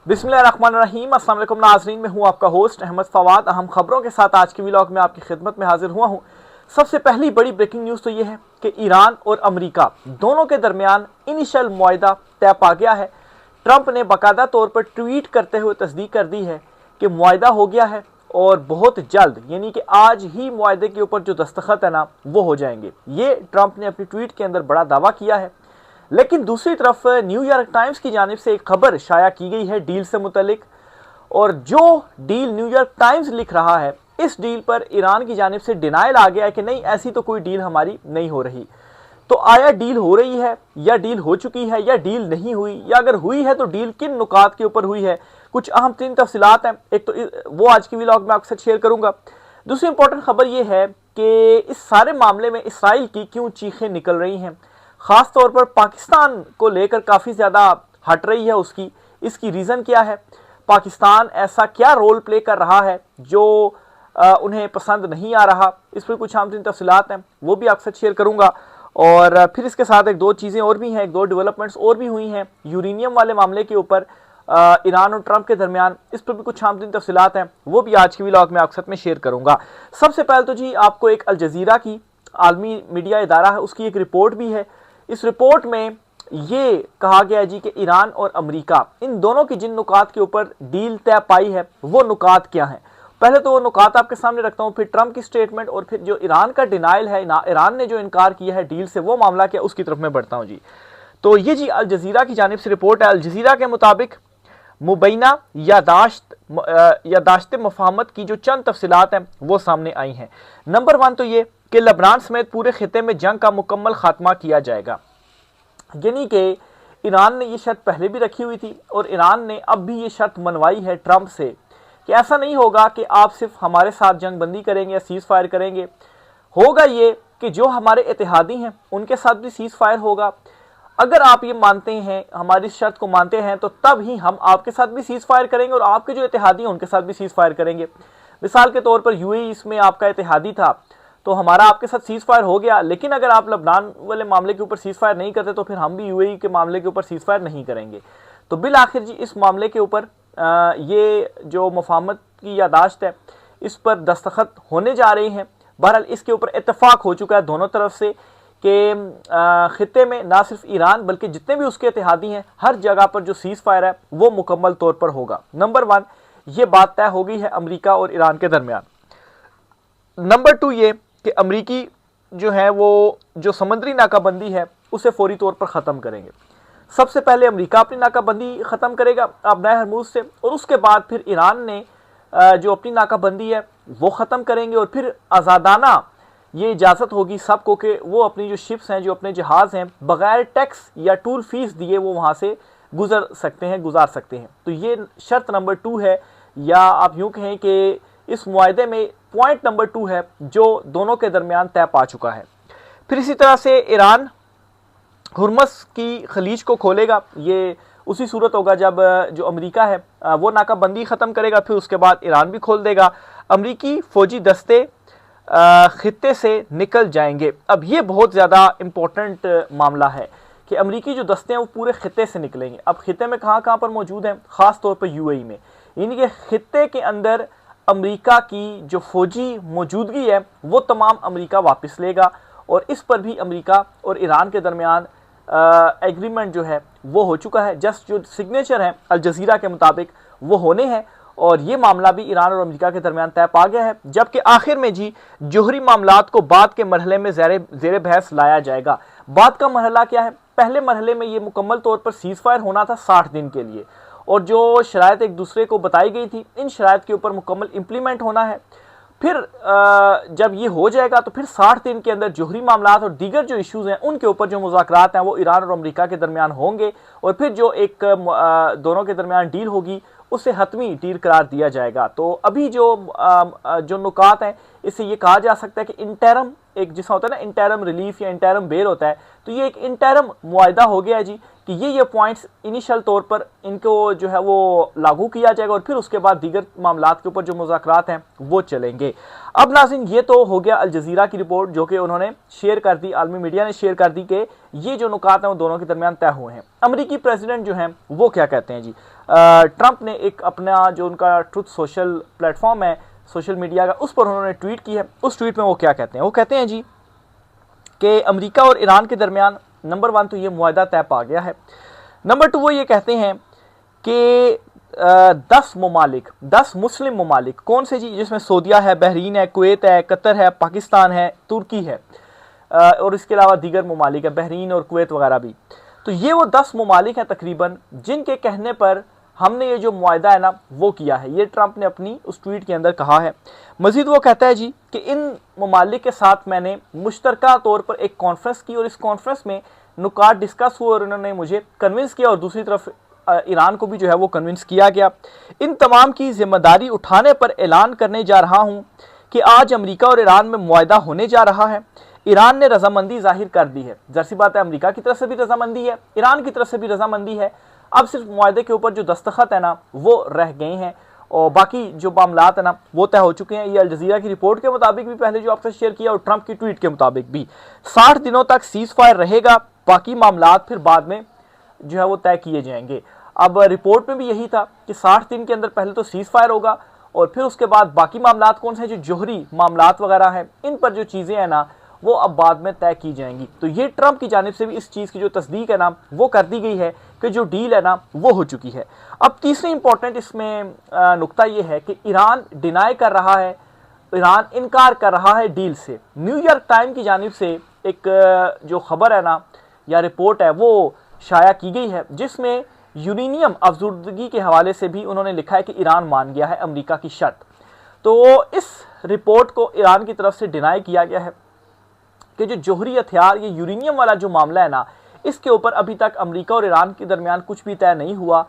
बिस्मिल्लाहिर्रहमानिर्रहीम। अस्सलाम वालेकुम नाज़रीन, मैं हूं आपका होस्ट अहमद फवाद। अहम खबरों के साथ आज की व्लॉग में आपकी खिदमत में हाजिर हुआ हूं। सबसे पहली बड़ी ब्रेकिंग न्यूज़ तो ये है कि ईरान और अमेरिका दोनों के दरमियान इनिशियल मुआहदा तय पा गया है। ट्रंप ने बाकायदा तौर पर ट्वीट करते हुए तस्दीक कर दी है कि मुआहदा हो गया है और बहुत जल्द यानी कि आज ही मुआहदे के ऊपर जो दस्तखत है ना वो हो जाएंगे। ये ट्रंप ने अपनी ट्वीट के अंदर बड़ा दावा किया है। लेकिन दूसरी तरफ न्यूयॉर्क टाइम्स की जानिब से एक खबर शाया की गई है डील से मुतलिक, और जो डील न्यूयॉर्क टाइम्स लिख रहा है इस डील पर ईरान की जानिब से डिनाइल आ गया है कि नहीं, ऐसी तो कोई डील हमारी नहीं हो रही। तो आया डील हो रही है या डील हो चुकी है या डील नहीं हुई, या अगर हुई है तो डील किन नुकात के ऊपर हुई है, कुछ अहम तीन तफसीलात हैं। एक तो वो आज की व्लॉग में आपके साथ शेयर करूंगा। दूसरी इंपॉर्टेंट खबर यह है कि इस सारे मामले में इसराइल की क्यों चीखें निकल रही हैं, खास तौर पर पाकिस्तान को लेकर काफ़ी ज़्यादा हट रही है उसकी। इसकी रीज़न क्या है, पाकिस्तान ऐसा क्या रोल प्ले कर रहा है जो उन्हें पसंद नहीं आ रहा, इस पर कुछ आमतरीन तफसीलात हैं, वो भी आपसे शेयर करूंगा। और फिर इसके साथ एक दो चीज़ें और भी हैं, एक दो डेवलपमेंट्स और भी हुई हैं यूरेनियम वाले मामले के ऊपर ईरान और ट्रंप के दरमियान, इस पर भी कुछ आमतरीन तफसीलात हैं, वो भी आज की व्लॉग में आपके साथ में शेयर करूंगा। सबसे पहले तो जी आपको एक अल जज़ीरा की आलमी मीडिया इदारा है उसकी एक रिपोर्ट भी है। इस रिपोर्ट में ये कहा गया है जी कि ईरान और अमेरिका इन दोनों की जिन नुकात के ऊपर डील तय पाई है वो नुकात क्या हैं। पहले तो वो नुकात आपके सामने रखता हूँ, फिर ट्रंप की स्टेटमेंट, और फिर जो ईरान का डिनाइल है ना, ईरान ने जो इनकार किया है डील से, वो मामला क्या, उसकी तरफ मैं बढ़ता हूँ जी। तो ये जी अल जज़ीरा की जानिब से रिपोर्ट है। अल जज़ीरा के मुताबिक मुबैना यादाश्त मफाहमत की जो चंद तफसीलात हैं वो सामने आई हैं। नंबर 1 तो ये कि लबनान समेत पूरे खिते में जंग का मुकम्मल खात्मा किया जाएगा। यानी कि ईरान ने ये शर्त पहले भी रखी हुई थी और ईरान ने अब भी ये शर्त मनवाई है ट्रंप से कि ऐसा नहीं होगा कि आप सिर्फ हमारे साथ जंग बंदी करेंगे या सीज फायर करेंगे, होगा ये कि जो हमारे इत्तेहादी हैं उनके साथ भी सीज फायर होगा। अगर आप ये मानते हैं, हमारी शर्त को मानते हैं, तो तब ही हम आपके साथ भी सीज फायर करेंगे और आपके जो इत्तेहादी हैं उनके साथ भी सीज फायर करेंगे। मिसाल के तौर पर यूएई इसमें आपका इत्तेहादी था तो हमारा आपके साथ सीज फायर हो गया, लेकिन अगर आप लबनान वाले मामले के ऊपर सीज फायर नहीं करते तो फिर हम भी यूएई के मामले के ऊपर सीज फायर नहीं करेंगे। तो बिल आखिर जी इस मामले के ऊपर ये जो मुफाहमत की यादाश्त है इस पर दस्तखत होने जा रहे हैं। बहरहाल इसके ऊपर इत्तेफाक हो चुका है दोनों तरफ से कि खिते में ना सिर्फ ईरान बल्कि जितने भी उसके इत्तेहादी हैं हर जगह पर जो सीज फायर है वो मुकम्मल तौर पर होगा। नंबर 1 ये बात तय हो गई है अमेरिका और ईरान के दरमियान। नंबर 2 ये कि अमेरिकी जो है वो जो समुद्री नाकाबंदी है उसे फौरी तौर पर ख़त्म करेंगे। सबसे पहले अमेरिका अपनी नाकाबंदी ख़त्म करेगा अपना हरमुज से, और उसके बाद फिर ईरान ने जो अपनी नाकाबंदी है वो ख़त्म करेंगे, और फिर आज़ादाना ये इजाज़त होगी सबको कि वो अपनी जो शिप्स हैं, जो अपने जहाज़ हैं, बग़ैर टैक्स या टूल फीस दिए वो वहाँ से गुजार सकते हैं। तो ये शर्त नंबर 2 है, या आप यूँ कहें कि इस मुआहदे में पॉइंट नंबर 2 है जो दोनों के दरमियान तय पा चुका है। फिर इसी तरह से ईरान हुर्मस की खलीज को खोलेगा। ये उसी सूरत होगा जब जो अमेरिका है वो नाकाबंदी ख़त्म करेगा, फिर उसके बाद ईरान भी खोल देगा। अमेरिकी फ़ौजी दस्ते खिते से निकल जाएंगे। अब ये बहुत ज़्यादा इम्पोर्टेंट मामला है कि अमेरिकी जो दस्ते हैं वो पूरे खिते से निकलेंगे। अब खिते में कहाँ कहाँ पर मौजूद हैं, ख़ास तौर पर यूएई में, यानी कि खिते के अंदर अमेरिका की जो फौजी मौजूदगी है वो तमाम अमेरिका वापस लेगा, और इस पर भी अमेरिका और ईरान के दरमियान एग्रीमेंट जो है वो हो चुका है। जस्ट जो सिग्नेचर है अल जज़ीरा के मुताबिक वो होने हैं, और ये मामला भी ईरान और अमेरिका के दरमियान तय पा गया है। जबकि आखिर में जी जोहरी मामलात को बाद के मरहले में ज़ेरे बहस लाया जाएगा। बाद का मरहला क्या है, पहले मरहले में ये मुकम्मल तौर पर सीज फायर होना था 60 दिन के लिए, और जो शराइत एक दूसरे को बताई गई थी इन शराइत के ऊपर मुकम्मल इम्प्लीमेंट होना है। फिर जब ये हो जाएगा तो फिर 60 दिन के अंदर जोहरी मामलात और दीगर जो इश्यूज़ हैं उनके ऊपर जो मुज़ाकरात हैं वो ईरान और अमेरिका के दरमियान होंगे, और फिर जो एक दोनों के दरमियान डील होगी उसे हतमी डील करार दिया जाएगा। तो अभी जो नुकात हैं इससे ये कहा जा सकता है कि इंटरम, एक जिसका होता है ना इंटरम रिलीफ या इंटरम बेल होता है, तो ये एक इंटरम मुआहदा हो गया है जी कि ये पॉइंट्स इनिशियल तौर पर इनको जो है वो लागू किया जाएगा और फिर उसके बाद दीगर मामलात के ऊपर जो मुज़ाकरात हैं वो चलेंगे। अब नाज़रीन, ये तो हो गया अल जज़ीरा की रिपोर्ट जो कि उन्होंने शेयर कर दी, आलमी मीडिया ने शेयर कर दी कि ये जो नुकात हैं वो दोनों के दरमियान तय हुए हैं। अमरीकी प्रेसिडेंट जो हैं वो क्या कहते हैं जी। ट्रंप ने एक अपना जो उनका ट्रुथ सोशल प्लेटफॉर्म है सोशल मीडिया का, उस पर उन्होंने ट्वीट की है। उस ट्वीट में वो क्या कहते हैं, वो कहते हैं जी कि अमेरिका और ईरान के दरमियान नंबर 1 तो ये मुआहदा तय पा गया है। नंबर 2 वो ये कहते हैं कि 10 ममालिक, 10 मुस्लिम ममालिक कौन से जी, जिसमें सऊदीया है, बहरीन है, कुवैत है, कतर है, पाकिस्तान है, तुर्की है और इसके अलावा दीगर ममालिक है, बहरीन और कुवैत वगैरह भी। तो ये वो 10 ममालिक हैं तकरीबन जिनके कहने पर हमने ये जो मुआहदा है ना वो किया है। ये ट्रंप ने अपनी उस ट्वीट के अंदर कहा है। मजीद वो कहता है जी कि इन ममालिक के साथ मैंने मुश्तरका तौर पर एक कॉन्फ्रेंस की और इस कॉन्फ्रेंस में नुकात डिस्कस हुए और उन्होंने मुझे कन्विंस किया और दूसरी तरफ ईरान को भी जो है वो कन्विंस किया गया। इन तमाम की जिम्मेदारी उठाने पर ऐलान करने जा रहा हूँ कि आज अमेरिका और ईरान में मुआहदा होने जा रहा है। ईरान ने रजामंदी जाहिर कर दी है। ज़ाहिर सी बात है, अमेरिका की तरफ से भी रजामंदी है, ईरान की तरफ से भी रजामंदी है। अब सिर्फ मुआहदे के ऊपर जो दस्तखत है ना वो रह गए हैं और बाकी जो मामलात है ना वो तय हो चुके हैं। ये अल जज़ीरा की रिपोर्ट के मुताबिक भी पहले जो आपसे शेयर किया और ट्रंप की ट्वीट के मुताबिक भी 60 दिनों तक सीज फायर रहेगा, बाकी मामलात फिर बाद में जो है वो तय किए जाएंगे। अब रिपोर्ट में भी यही था कि 60 दिन के अंदर पहले तो सीज फायर होगा और फिर उसके बाद बाकी मामलात कौन से जो जोहरी मामलात वगैरह हैं इन पर जो चीज़ें हैं ना वो अब बाद में तय की जाएंगी। तो ये ट्रंप की जानिब से भी इस चीज़ की जो तस्दीक है ना वो कर दी गई है कि जो डील है ना वो हो चुकी है। अब तीसरी इंपॉर्टेंट इसमें नुक्ता ये है कि ईरान डिनाई कर रहा है, ईरान इनकार कर रहा है डील से। न्यूयॉर्क टाइम की जानिब से एक जो खबर है ना या रिपोर्ट है वो शाया की गई है जिसमें यूरेनियम अफजुर्दगी के हवाले से भी उन्होंने लिखा है कि ईरान मान गया है अमेरिका की शर्त। तो इस रिपोर्ट को ईरान की तरफ से डिनाई किया गया है कि जो जोहरी हथियार ये यूरेनियम वाला जो मामला है ना इसके ऊपर अभी तक अमेरिका और ईरान के दरमियान कुछ भी तय नहीं हुआ,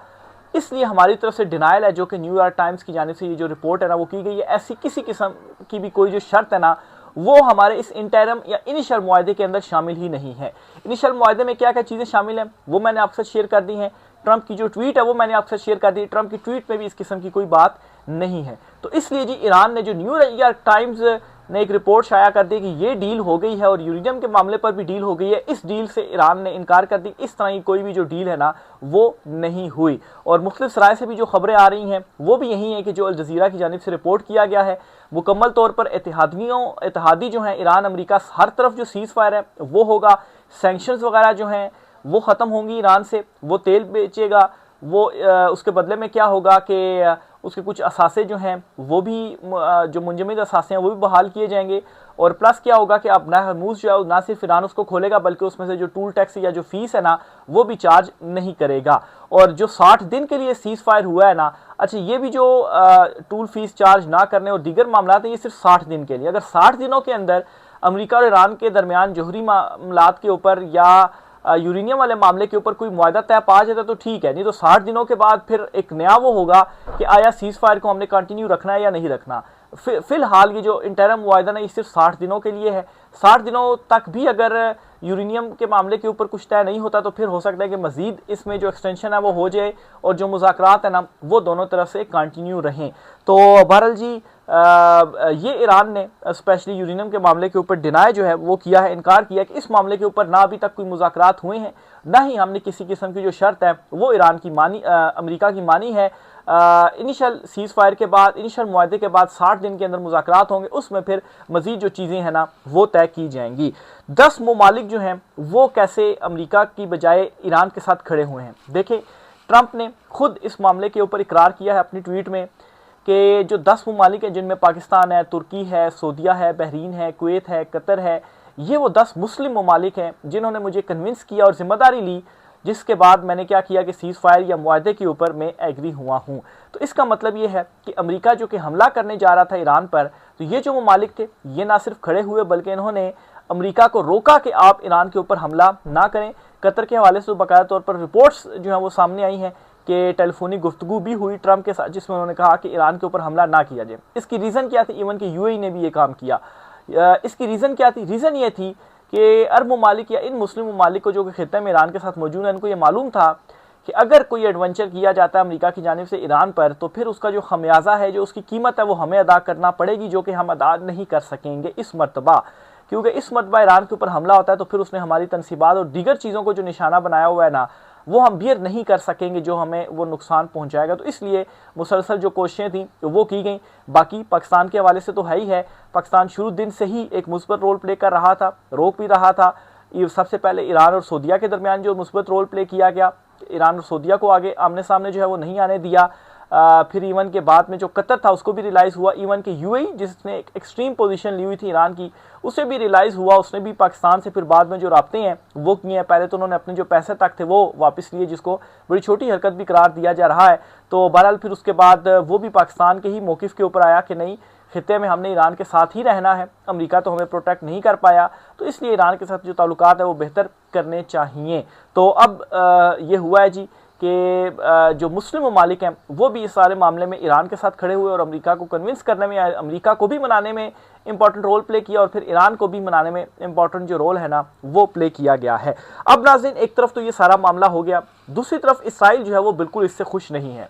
इसलिए हमारी तरफ से डिनाइल है जो कि न्यूयॉर्क टाइम्स की जानिब से ये जो रिपोर्ट है ना वो की गई है। ऐसी किसी किस्म की भी कोई जो शर्त है ना वो हमारे इस इंटरम या इनिशियल मुआहदे के अंदर शामिल ही नहीं है। इनिशियल मुआहदे में क्या क्या चीज़ें शामिल हैं वो मैंने आपसे शेयर कर दी हैं। ट्रंप की जो ट्वीट है वो मैंने आपसे शेयर कर दी। ट्रंप की ट्वीट में भी इस किस्म की कोई बात नहीं है। तो इसलिए जी ईरान ने जो न्यूयॉर्क टाइम्स ने एक रिपोर्ट शाया कर दी कि ये डील हो गई है और यूरेनियम के मामले पर भी डील हो गई है, इस डील से ईरान ने इनकार कर दी। इस तरह की कोई भी जो डील है ना वो नहीं हुई। और मुख्तलिफ सराय से भी जो खबरें आ रही हैं वो भी यही है कि जो अल जज़ीरा की जानिब से रिपोर्ट किया गया है मुकम्मल तौर पर इत्तेहादी जो हैं ईरान अमेरिका हर तरफ जो सीज़ फायर है वो होगा। सैंक्शंस वगैरह जो हैं वो ख़त्म होंगी ईरान से, वो तेल बेचेगा, वो उसके बदले में क्या होगा कि उसके कुछ असासे जो हैं वो भी जो मुंजमद असासे हैं वो भी बहाल किए जाएंगे। और प्लस क्या होगा कि अब हरमूज जो है ना सिर्फ ईरान उसको खोलेगा बल्कि उसमें से जो टूल टैक्स या जो फीस है ना वो भी चार्ज नहीं करेगा। और जो 60 दिन के लिए सीज फायर हुआ है ना, अच्छा ये भी जो टूल फीस चार्ज ना करने और दीगर मामला है ये सिर्फ 60 दिन के लिए। अगर 60 दिनों के अंदर अमेरिका और ईरान के दरमियान जोहरी मामलात के ऊपर या यूरेनियम वाले मामले के ऊपर कोई मुआहदा तय पा जाता तो ठीक है, नहीं तो 60 दिनों के बाद फिर एक नया वो होगा कि आया सीज फायर को हमने कंटिन्यू रखना है या नहीं रखना। फिलहाल ये जो इंटरम मुआहदा ना ये सिर्फ 60 दिनों के लिए है। 60 दिनों तक भी अगर यूरेनियम के मामले के ऊपर कुछ तय नहीं होता तो फिर हो सकता है कि मजीद इसमें जो एक्सटेंशन है वो हो जाए और जो मुज़ाकरात है ना वो दोनों तरफ से कंटिन्यू रहें। तो बहरहाल जी ये ईरान ने स्पेशली यूरेनियम के मामले के ऊपर डिनाई जो है वो किया है, इनकार किया कि इस मामले के ऊपर ना अभी तक कोई मुज़ाकरात हुए हैं, ना ही हमने किसी किस्म की जो शर्त है वो ईरान की मानी अमेरिका की मानी है। इनिशियल सीज़ फायर के बाद, इनिशियल मुआहदे के बाद 60 दिन के अंदर मुज़ाकरात होंगे, उसमें फिर मज़ीद जो चीज़ें हैं ना वो तय की जाएंगी। 10 ममालिक जो हैं वो कैसे अमेरिका की बजाय ईरान के साथ खड़े हुए हैं। देखें, ट्रंप ने खुद इस मामले के ऊपर इकरार किया है अपनी ट्वीट में कि जो 10 ममालिक हैं जिनमें पाकिस्तान है, तुर्की है, सऊदीया है, बहरीन है, कुवैत है, कतर है, ये वो 10 मुस्लिम ममालिक हैं जिन्होंने मुझे कन्विंस किया और जिम्मेदारी ली, जिसके बाद मैंने क्या किया कि सीज़ फायर या मुआहदे के ऊपर मैं एग्री हुआ हूँ। तो इसका मतलब ये है कि अमेरिका जो कि हमला करने जा रहा था ईरान पर, तो ये जो ममालिक थे ये ना सिर्फ खड़े हुए बल्कि इन्होंने अमेरिका को रोका कि आप ईरान के ऊपर हमला ना करें। कतर के हवाले से बाकायदा तौर पर रिपोर्ट्स जो हैं वो सामने आई हैं कि टेलीफोनिक गुफ्तगू भी हुई ट्रंप के साथ जिसमें उन्होंने कहा कि ईरान के ऊपर हमला ना किया जाए। इसकी रीज़न क्या थी? इवन कि यूएई ने भी ये काम किया। इसकी रीज़न क्या थी? रीज़न ये थी कि अरब ममालिक या इन मुस्लिम ममालिक को जो कि खित्ते में ईरान के साथ मौजूद है, इनको ये मालूम था कि अगर कोई एडवेंचर किया जाता है अमेरिका की जानिब से ईरान पर, तो फिर उसका जो खमियाजा है, जो उसकी कीमत है, वो हमें अदा करना पड़ेगी, जो कि हम अदा नहीं कर सकेंगे इस मरतबा। क्योंकि इस मरतबा ईरान के ऊपर हमला होता है तो फिर उसने हमारी तनसीबात और दीगर चीज़ों को जो निशाना बनाया हुआ है ना, वो हम बियर नहीं कर सकेंगे, जो हमें वो नुकसान पहुंचाएगा। तो इसलिए मुसलसल जो कोशिशें थी वो की गई। बाकी पाकिस्तान के हवाले से तो है ही है, पाकिस्तान शुरू दिन से ही एक मुस्बत रोल प्ले कर रहा था, रोक भी रहा था। ये सबसे पहले ईरान और सऊदीया के दरमियान जो मुस्बत रोल प्ले किया गया, ईरान और सऊदीया को आगे आमने सामने जो है वो नहीं आने दिया। फिर ईवन के बाद में जो कतर था उसको भी रियलाइज़ हुआ, ईवन के यूएई जिसने एक एक्सट्रीम पोजीशन ली हुई थी ईरान की, उसे भी रियलाइज़ हुआ, उसने भी पाकिस्तान से फिर बाद में जो राब्ते हैं वो किए हैं। पहले तो उन्होंने अपने जो पैसे तक थे वो वापस लिए, जिसको बड़ी छोटी हरकत भी करार दिया जा रहा है। तो बहरहाल फिर उसके बाद वो भी पाकिस्तान के ही मौक़िफ़ के ऊपर आया कि नहीं, खित्ते में हमने ईरान के साथ ही रहना है, अमेरिका तो हमें प्रोटेक्ट नहीं कर पाया, तो इसलिए ईरान के साथ जो ताल्लुकात है वो बेहतर करने चाहिए। तो अब ये हुआ है जी कि जो मुस्लिम ममालिक हैं वो भी इस सारे मामले में ईरान के साथ खड़े हुए और अमेरिका को कन्विंस करने में, अमेरिका को भी मनाने में इंपॉर्टेंट रोल प्ले किया और फिर ईरान को भी मनाने में इंपॉर्टेंट जो रोल है ना वो प्ले किया गया है। अब नाज़रीन, एक तरफ तो ये सारा मामला हो गया, दूसरी तरफ इसराइल जो है वो बिल्कुल इससे खुश नहीं है,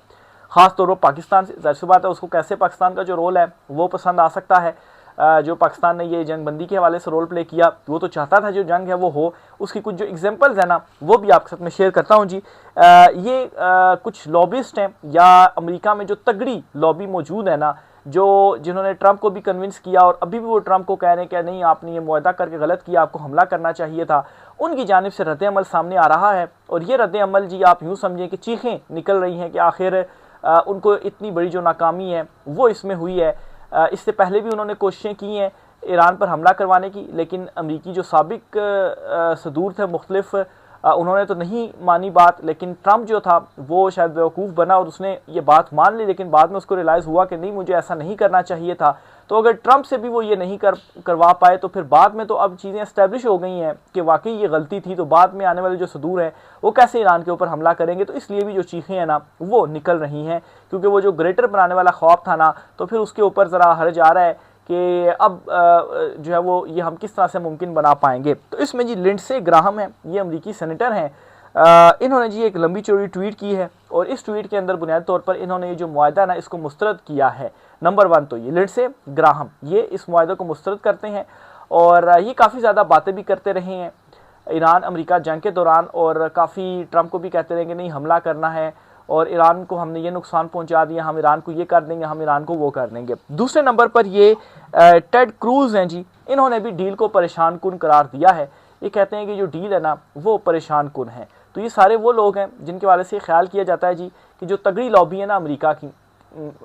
ख़ास तौर पर पाकिस्तान से। ज़ाहिर सी बात है उसको कैसे पाकिस्तान का जो रोल है वो पसंद आ सकता है। जो पाकिस्तान ने ये जंग बंदी के हवाले से रोल प्ले किया, वो तो चाहता था जो जंग है वो हो। उसकी कुछ जो एग्जांपल्स है ना वो भी आपके साथ में शेयर करता हूँ जी। ये कुछ लॉबिस्ट हैं या अमेरिका में जो तगड़ी लॉबी मौजूद है ना, जो जिन्होंने ट्रंप को भी कन्विंस किया और अभी भी वो ट्रंप को कह रहे हैं कि नहीं, आपने ये मुआहदा करके गलत किया, आपको हमला करना चाहिए था, उनकी जानिब से रद्द अमल सामने आ रहा है। और ये रद्द अमल जी आप यूँ समझें कि चीखें निकल रही हैं कि आखिर उनको इतनी बड़ी जो नाकामी है वो इसमें हुई है। इससे पहले भी उन्होंने कोशिशें की हैं ईरान पर हमला करवाने की, लेकिन अमरीकी जो साबिक सदूर थे मुख्तलिफ, उन्होंने तो नहीं मानी बात। लेकिन ट्रंप जो था वो शायद बेवकूफ़ बना और उसने ये बात मान ली, लेकिन बाद में उसको रियलाइज़ हुआ कि नहीं, मुझे ऐसा नहीं करना चाहिए था। तो अगर ट्रंप से भी वो ये नहीं करवा पाए तो फिर बाद में तो अब चीज़ें इस्टेब्लिश हो गई हैं कि वाकई ये गलती थी, तो बाद में आने वाले जो सदूर हैं वो कैसे ईरान के ऊपर हमला करेंगे। तो इसलिए भी जो चीखें हैं ना वो निकल रही हैं, क्योंकि वो जो ग्रेटर बनाने वाला ख्वाब था ना, तो फिर उसके ऊपर ज़रा हर्ज आ रहा है कि अब जो है वो ये हम किस तरह से मुमकिन बना पाएंगे। तो इसमें जी लिंडसे ग्राहम है, ये अमरीकी सेनेटर हैं, इन्होंने जी एक लंबी चौड़ी ट्वीट की है और इस ट्वीट के अंदर बुनियादी तौर पर इन्होंने ये जो मुआहदा ना इसको मुस्तरद किया है। नंबर 1 तो ये लिंडसे ग्राहम ये इस मुआहदे को मुस्तरद करते हैं और ये काफ़ी ज़्यादा बातें भी करते रहे हैं ईरान अमेरिका जंग के दौरान, और काफ़ी ट्रंप को भी कहते रहे कि नहीं, हमला करना है और ईरान को हमने ये नुकसान पहुंचा दिया, हम ईरान को ये कर देंगे, हम ईरान को वो कर देंगे। दूसरे नंबर पर ये टेड क्रूज हैं जी, इन्होंने भी डील को परेशान कुन करार दिया है। ये कहते हैं कि जो डील है ना वो परेशान कुन है। तो ये सारे वो लोग हैं जिनके वाले से ख्याल किया जाता है जी कि जो तगड़ी लॉबी है ना अमेरिका की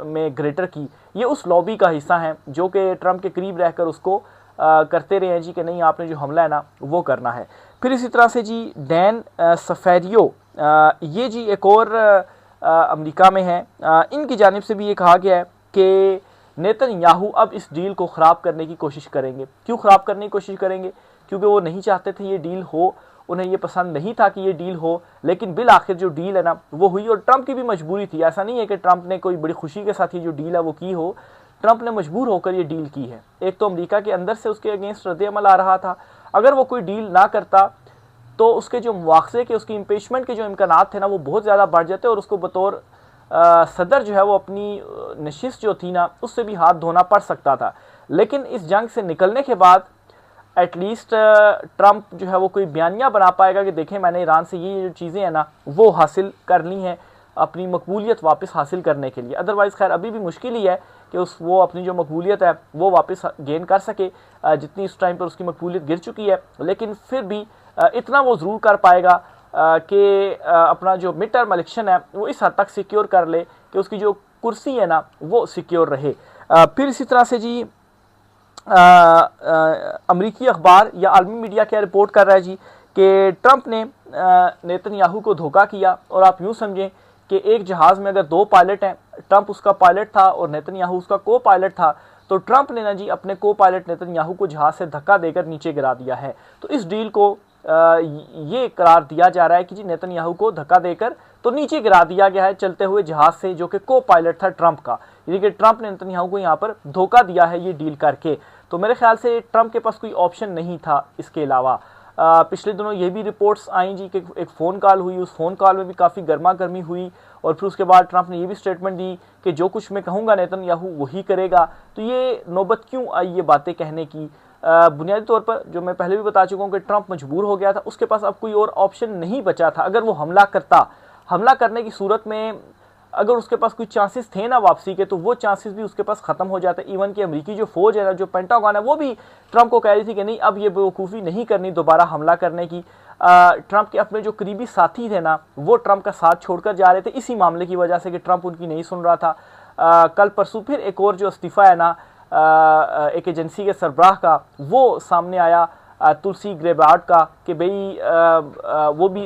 में ग्रेटर की, ये उस लॉबी का हिस्सा है जो कि ट्रंप के करीब रहकर उसको करते रहे हैं जी कि नहीं, आपने जो हमला है ना वो करना है। फिर इसी तरह से जी डैन सफेरियो, ये जी एक और अमेरिका में है, इनकी जानिब से भी ये कहा गया है कि नेतन्याहू अब इस डील को ख़राब करने की कोशिश करेंगे। क्यों ख़राब करने की कोशिश करेंगे? क्योंकि वो नहीं चाहते थे ये डील हो, उन्हें ये पसंद नहीं था कि ये डील हो, लेकिन बिल आखिर जो डील है ना वो हुई। और ट्रंप की भी मजबूरी थी, ऐसा नहीं है कि ट्रंप ने कोई बड़ी खुशी के साथ ये जो डील है वो की हो, ट्रंप ने मजबूर होकर ये डील की है। एक तो अमेरिका के अंदर से उसके अगेंस्ट रद्द अमल आ रहा था, अगर वो कोई डील ना करता तो उसके जो मुआवजे के, उसकी इम्पीचमेंट के जो इम्कानात थे ना वो बहुत ज़्यादा बढ़ जाते और उसको बतौर सदर जो है वो अपनी नशिस्त जो थी ना उससे भी हाथ धोना पड़ सकता था। लेकिन इस जंग से निकलने के बाद एटलीस्ट ट्रंप जो है वो कोई बयानिया बना पाएगा कि देखें, मैंने ईरान से ये जो चीज़ें हैं ना वो हासिल कर ली हैं अपनी मकबूलियत वापस हासिल करने के लिए। अदरवाइज़ खैर अभी भी मुश्किल ही है कि वो अपनी जो मकबूलियत है वो वापस गेन कर सके, जितनी इस टाइम पर उसकी मकबूलियत गिर चुकी है। लेकिन फिर भी इतना वो ज़रूर कर पाएगा कि अपना जो मिड टर्म इलेक्शन है वो इस हद तक सिक्योर कर ले कि उसकी जो कुर्सी है ना वो सिक्योर रहे। फिर इसी तरह से जी अमरीकी अखबार या आलमी मीडिया क्या रिपोर्ट कर रहा है जी कि ट्रंप ने नेतन्याहू को धोखा किया। और आप यूँ समझें कि एक जहाज़ में अगर 2 पायलट हैं, ट्रंप उसका पायलट था और नेतन्याहू उसका को पायलट था, तो ट्रंप ने ना जी अपने को पायलट नेतन्याहू को जहाज़ से धक्का देकर नीचे गिरा दिया है। तो इस डील को ये करार दिया जा रहा है कि जी नेतन्याहू को धक्का देकर तो नीचे गिरा दिया गया है चलते हुए जहाज़ से, जो कि को पायलट था ट्रंप का। यानी कि ट्रंप ने नेतन्याहू को यहाँ पर धोखा दिया है ये डील करके। तो मेरे ख्याल से ट्रंप के पास कोई ऑप्शन नहीं था इसके अलावा। पिछले दिनों ये भी रिपोर्ट्स आई जी कि एक फ़ोन कॉल हुई, उस फ़ोन कॉल में भी काफ़ी गर्मा गर्मी हुई और फिर उसके बाद ट्रंप ने ये भी स्टेटमेंट दी कि जो कुछ मैं कहूँगा नेतन्याहू वही करेगा। तो ये नौबत क्यों आई ये बातें कहने की? बुनियादी तौर पर जो मैं पहले भी बता चुका हूँ कि ट्रंप मजबूर हो गया था, उसके पास अब कोई और ऑप्शन नहीं बचा था। अगर वो हमला करता, हमला करने की सूरत में अगर उसके पास कोई चांसेस थे ना वापसी के, तो वो चांसेस भी उसके पास खत्म हो जाते। इवन कि अमेरिकी जो फौज है ना, जो पेंटागन है, वो भी ट्रंप को कह रही थी कि नहीं अब ये बेवकूफ़ी नहीं करनी दोबारा हमला करने की। ट्रंप के अपने जो करीबी साथी थे ना, वो ट्रंप का साथ छोड़कर जा रहे थे इसी मामले की वजह से कि ट्रंप उनकी नहीं सुन रहा था। कल परसों फिर एक और जो इस्तीफ़ा है ना एक एजेंसी के सरबराह का, वो सामने आया तुलसी ग्रेबार्ड का कि भाई वो भी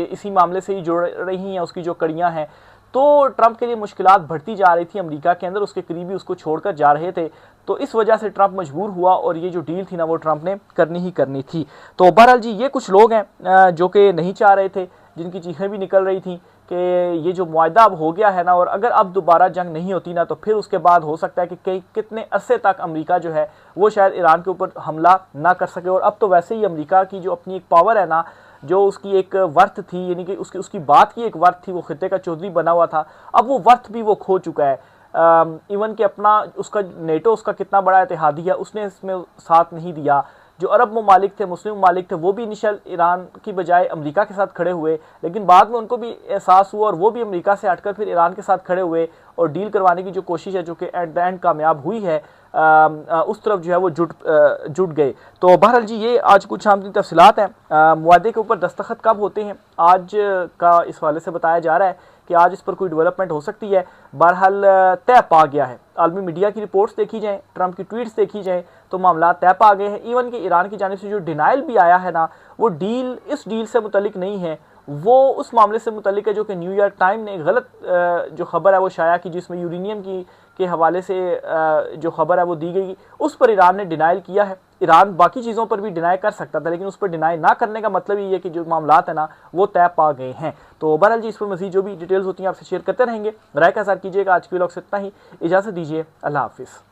इसी मामले से ही जुड़ रही हैं, उसकी जो कड़ियाँ हैं। तो ट्रंप के लिए मुश्किलात बढ़ती जा रही थी अमेरिका के अंदर, उसके करीबी उसको छोड़कर जा रहे थे। तो इस वजह से ट्रंप मजबूर हुआ और ये जो डील थी ना वो ट्रंप ने करनी ही करनी थी। तो बहरहाल जी ये कुछ लोग हैं जो कि नहीं चाह रहे थे, जिनकी चीखें भी निकल रही थी कि ये जो मुआहदा अब हो गया है ना, और अगर अब दोबारा जंग नहीं होती ना, तो फिर उसके बाद हो सकता है कि कई कितने अरसे तक अमेरिका जो है वो शायद ईरान के ऊपर हमला ना कर सके। और अब तो वैसे ही अमेरिका की जो अपनी एक पावर है ना, जो उसकी एक वर्थ थी, यानी कि उसकी बात की एक वर्थ थी, वो खित्ते का चौधरी बना हुआ था, अब वो वर्थ भी वो खो चुका है। इवन कि अपना उसका नेटो उसका कितना बड़ा इत्तेहादी है, उसने इसमें साथ नहीं दिया। जो अरब ममालिक थे, मुस्लिम ममालिक थे, वो भी इनिशियल ईरान की बजाय अमेरिका के साथ खड़े हुए, लेकिन बाद में उनको भी एहसास हुआ और वो भी अमेरिका से हटकर फिर ईरान के साथ खड़े हुए और डील करवाने की जो कोशिश है, जो कि एट द एंड कामयाब हुई है, उस तरफ जो है वो जुट गए। तो बहरहाल जी ये आज कुछ आमदी तफसीलात हैं। मुआहदे के ऊपर दस्तखत कब होते हैं आज का इस हवाले से बताया जा रहा है कि आज इस पर कोई डेवलपमेंट हो सकती है। बहरहाल तय पा गया है, आलमी मीडिया की रिपोर्ट्स देखी जाएँ, ट्रंप की ट्वीट्स देखी जाएँ, तो मामला तय पा गए हैं। इवन कि ईरान की जानिब से जो डिनाइल भी आया है ना, वो डील इस डील से मुतलिक नहीं है, वो उस मामले से मुतलिक है जो कि न्यूयॉर्क टाइम ने गलत जो खबर है वो शाया की, जिसमें यूरेनियम की के हवाले से जो खबर है वो दी गई, उस पर ईरान ने डिनाइल किया है। ईरान बाकी चीज़ों पर भी डिनाई कर सकता था, लेकिन उस पर डिनाई ना करने का मतलब ये है कि जो मामलात है ना वो तय पा गए हैं। तो बहरहाल जी इस पर मज़ीद जो भी डिटेल्स होती हैं आपसे शेयर करते रहेंगे। राय का साथ कीजिएगा। आज के व्लॉग से इतना ही, इजाज़त दीजिए, अल्लाह हाफिज़।